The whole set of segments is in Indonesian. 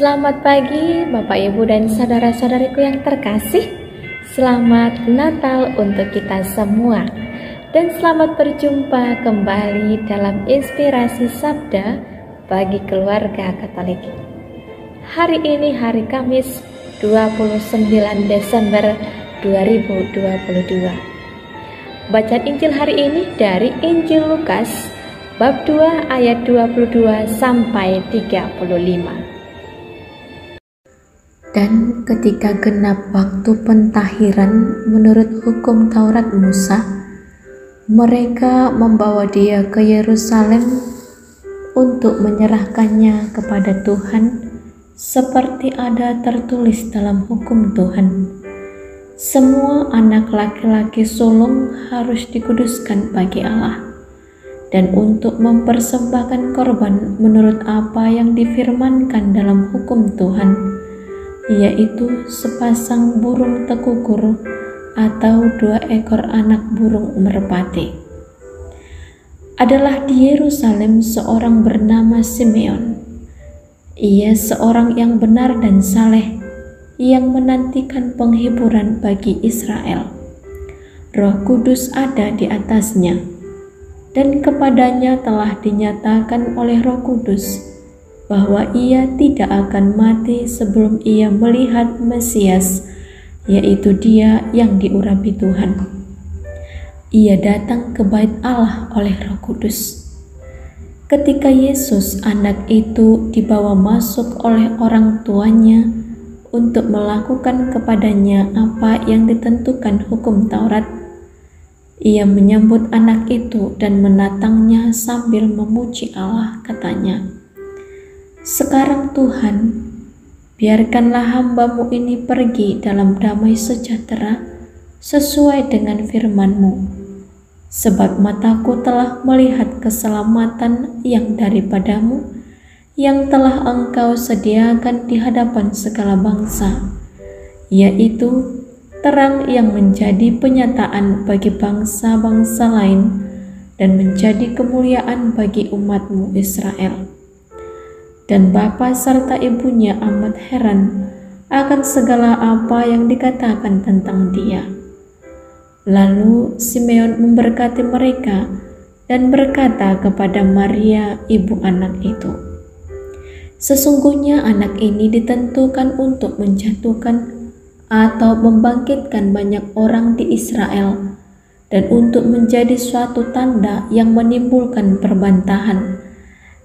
Selamat pagi Bapak Ibu dan saudara-saudariku yang terkasih. Selamat Natal untuk kita semua. Dan selamat berjumpa kembali dalam Inspirasi Sabda bagi keluarga Katolik. Hari ini hari Kamis 29 Desember 2022. Bacaan Injil hari ini dari Injil Lukas bab 2 ayat 22 sampai 35. Dan ketika genap waktu pentahiran menurut hukum Taurat Musa, mereka membawa dia ke Yerusalem untuk menyerahkannya kepada Tuhan seperti ada tertulis dalam hukum Tuhan. Semua anak laki-laki sulung harus dikuduskan bagi Allah dan untuk mempersembahkan korban menurut apa yang difirmankan dalam hukum Tuhan, yaitu sepasang burung tekukur atau 2 ekor anak burung merpati. Adalah di Yerusalem seorang bernama Simeon. Ia seorang yang benar dan saleh, yang menantikan penghiburan bagi Israel. Roh Kudus ada di atasnya, dan kepadanya telah dinyatakan oleh Roh Kudus bahwa ia tidak akan mati sebelum ia melihat Mesias, yaitu Dia yang diurapi Tuhan. Ia datang ke bait Allah oleh Roh Kudus. Ketika Yesus anak itu dibawa masuk oleh orang tuanya untuk melakukan kepadanya apa yang ditentukan hukum Taurat, ia menyambut anak itu dan menatangnya sambil memuji Allah, katanya, "Sekarang Tuhan, biarkanlah hamba-Mu ini pergi dalam damai sejahtera sesuai dengan firman-Mu, sebab mataku telah melihat keselamatan yang daripada-Mu, yang telah Engkau sediakan di hadapan segala bangsa, yaitu terang yang menjadi penyataan bagi bangsa-bangsa lain dan menjadi kemuliaan bagi umat-Mu Israel." Dan bapa serta ibunya amat heran akan segala apa yang dikatakan tentang dia. Lalu Simeon memberkati mereka dan berkata kepada Maria, ibu anak itu, "Sesungguhnya anak ini ditentukan untuk menjatuhkan atau membangkitkan banyak orang di Israel, dan untuk menjadi suatu tanda yang menimbulkan perbantahan,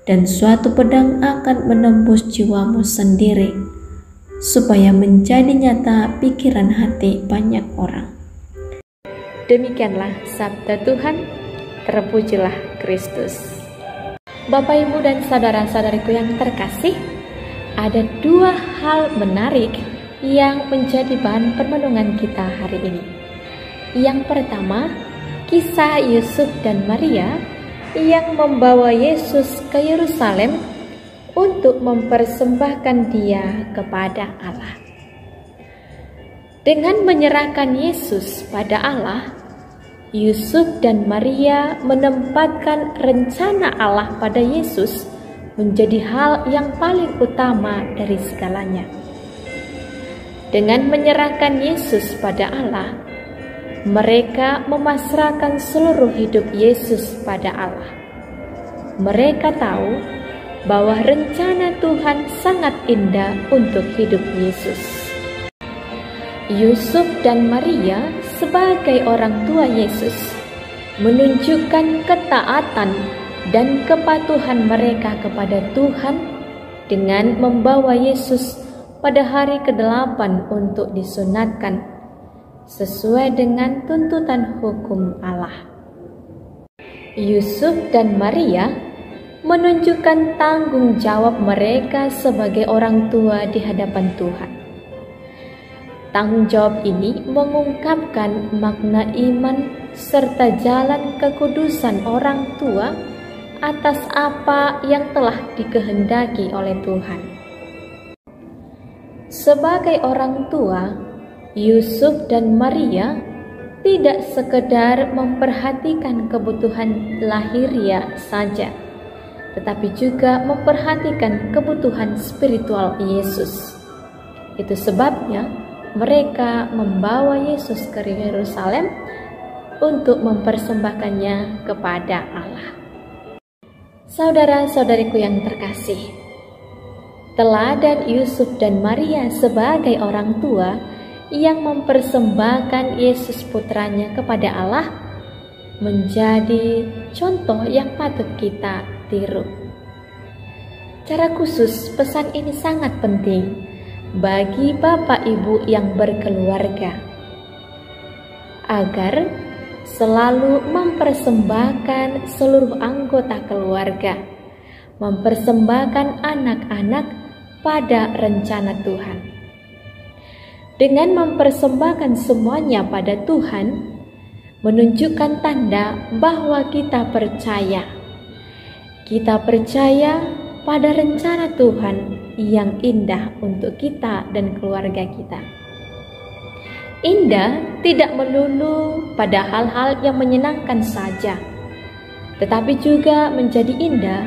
dan suatu pedang akan menembus jiwamu sendiri, supaya menjadi nyata pikiran hati banyak orang." Demikianlah sabda Tuhan. Terpujilah Kristus. Bapak, Ibu, dan saudara-saudariku yang terkasih, ada 2 hal menarik yang menjadi bahan perenungan kita hari ini. Yang pertama, kisah Yusuf dan Maria yang membawa Yesus ke Yerusalem untuk mempersembahkan Dia kepada Allah. Dengan menyerahkan Yesus pada Allah, Yusuf dan Maria menempatkan rencana Allah pada Yesus menjadi hal yang paling utama dari segalanya. Dengan menyerahkan Yesus pada Allah, mereka memasrahkan seluruh hidup Yesus pada Allah. Mereka tahu bahwa rencana Tuhan sangat indah untuk hidup Yesus. Yusuf dan Maria sebagai orang tua Yesus menunjukkan ketaatan dan kepatuhan mereka kepada Tuhan dengan membawa Yesus pada hari ke-8 untuk disunatkan sesuai dengan tuntutan hukum Allah. Yusuf dan Maria menunjukkan tanggung jawab mereka sebagai orang tua di hadapan Tuhan. Tanggung jawab ini mengungkapkan makna iman serta jalan kekudusan orang tua atas apa yang telah dikehendaki oleh Tuhan. Sebagai orang tua, Yusuf dan Maria tidak sekedar memperhatikan kebutuhan lahiriah saja, tetapi juga memperhatikan kebutuhan spiritual Yesus. Itu sebabnya mereka membawa Yesus ke Yerusalem untuk mempersembahkannya kepada Allah. Saudara-saudariku yang terkasih, teladan Yusuf dan Maria sebagai orang tua yang mempersembahkan Yesus putranya kepada Allah menjadi contoh yang patut kita tiru. Secara khusus, pesan ini sangat penting bagi Bapak Ibu yang berkeluarga agar selalu mempersembahkan seluruh anggota keluarga, mempersembahkan anak-anak pada rencana Tuhan. Dengan mempersembahkan semuanya pada Tuhan, menunjukkan tanda bahwa kita percaya. Kita percaya pada rencana Tuhan yang indah untuk kita dan keluarga kita. Indah tidak melulu pada hal-hal yang menyenangkan saja, tetapi juga menjadi indah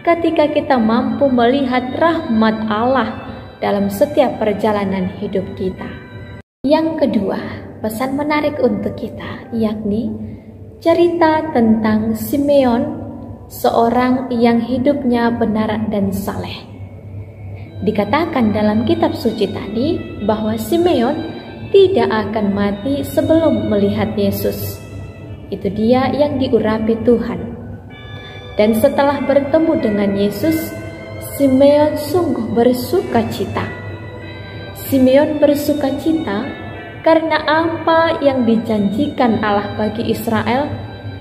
ketika kita mampu melihat rahmat Allah dalam setiap perjalanan hidup kita. Yang kedua, pesan menarik untuk kita, yakni cerita tentang Simeon, seorang yang hidupnya benar dan saleh. Dikatakan dalam kitab suci tadi bahwa Simeon tidak akan mati sebelum melihat Yesus. Itu dia yang diurapi Tuhan. Dan setelah bertemu dengan Yesus, Simeon sungguh bersukacita. Simeon bersukacita karena apa yang dijanjikan Allah bagi Israel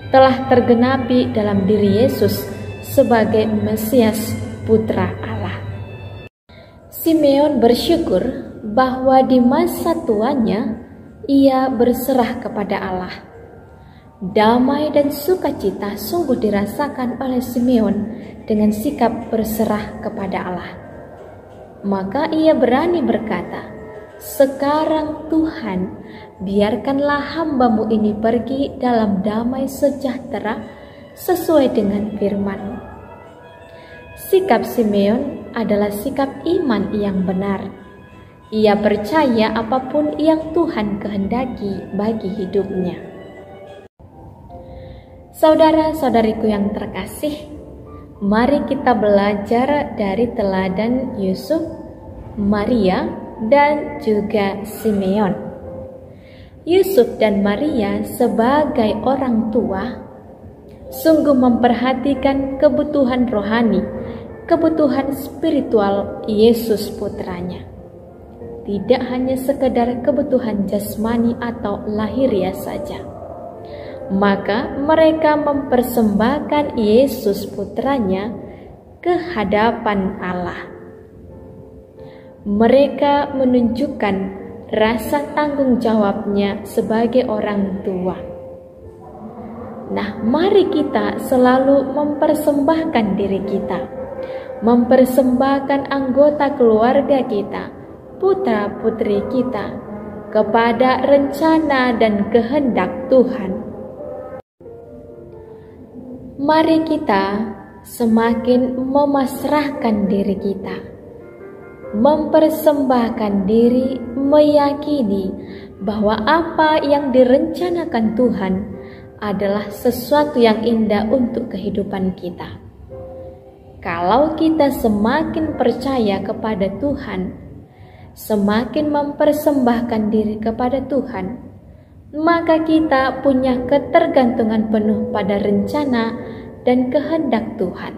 telah tergenapi dalam diri Yesus sebagai Mesias, Putra Allah. Simeon bersyukur bahwa di masa tuanya ia berserah kepada Allah. Damai dan sukacita sungguh dirasakan oleh Simeon dengan sikap berserah kepada Allah. Maka ia berani berkata, "Sekarang Tuhan, biarkanlah hamba-Mu ini pergi dalam damai sejahtera sesuai dengan firman-Mu." Sikap Simeon adalah sikap iman yang benar. Ia percaya apapun yang Tuhan kehendaki bagi hidupnya. Saudara-saudariku yang terkasih, mari kita belajar dari teladan Yusuf, Maria, dan juga Simeon. Yusuf dan Maria sebagai orang tua sungguh memperhatikan kebutuhan rohani, kebutuhan spiritual Yesus putranya. Tidak hanya sekedar kebutuhan jasmani atau lahiriah saja. Maka mereka mempersembahkan Yesus putranya ke hadapan Allah. Mereka menunjukkan rasa tanggung jawabnya sebagai orang tua. Nah, mari kita selalu mempersembahkan diri kita, mempersembahkan anggota keluarga kita, putra-putri kita kepada rencana dan kehendak Tuhan. Mari kita semakin memasrahkan diri kita, mempersembahkan diri, meyakini bahwa apa yang direncanakan Tuhan adalah sesuatu yang indah untuk kehidupan kita. Kalau kita semakin percaya kepada Tuhan, semakin mempersembahkan diri kepada Tuhan, maka kita punya ketergantungan penuh pada rencana dan kehendak Tuhan.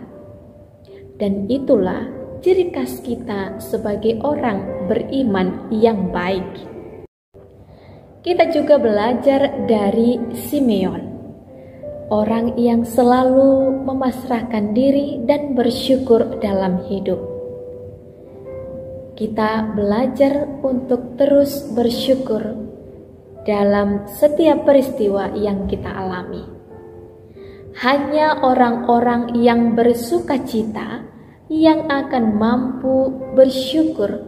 Dan itulah ciri khas kita sebagai orang beriman yang baik. Kita juga belajar dari Simeon, orang yang selalu memasrahkan diri dan bersyukur dalam hidup. Kita belajar untuk terus bersyukur dalam setiap peristiwa yang kita alami. Hanya orang-orang yang bersukacita yang akan mampu bersyukur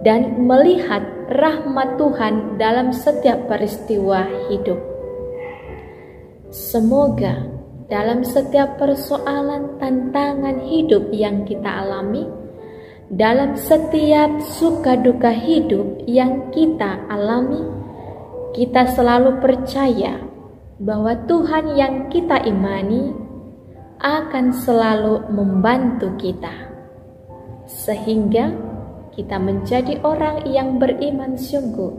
dan melihat rahmat Tuhan dalam setiap peristiwa hidup. Semoga dalam setiap persoalan tantangan hidup yang kita alami, dalam setiap suka duka hidup yang kita alami, kita selalu percaya bahwa Tuhan yang kita imani akan selalu membantu kita, sehingga kita menjadi orang yang beriman sungguh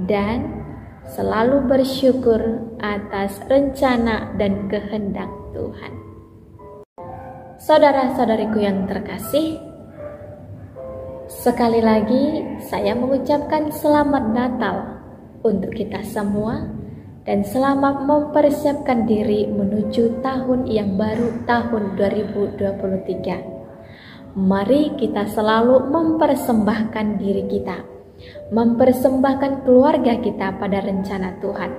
dan selalu bersyukur atas rencana dan kehendak Tuhan. Saudara-saudariku yang terkasih, sekali lagi saya mengucapkan selamat Natal untuk kita semua dan selamat mempersiapkan diri menuju tahun yang baru, tahun 2023. Mari kita selalu mempersembahkan diri kita, mempersembahkan keluarga kita pada rencana Tuhan,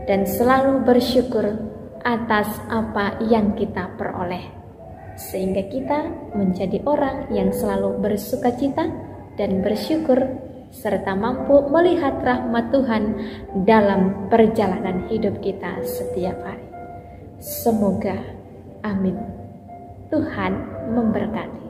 dan selalu bersyukur atas apa yang kita peroleh, sehingga kita menjadi orang yang selalu bersukacita dan bersyukur, serta mampu melihat rahmat Tuhan dalam perjalanan hidup kita setiap hari. Semoga, amin. Tuhan memberkati.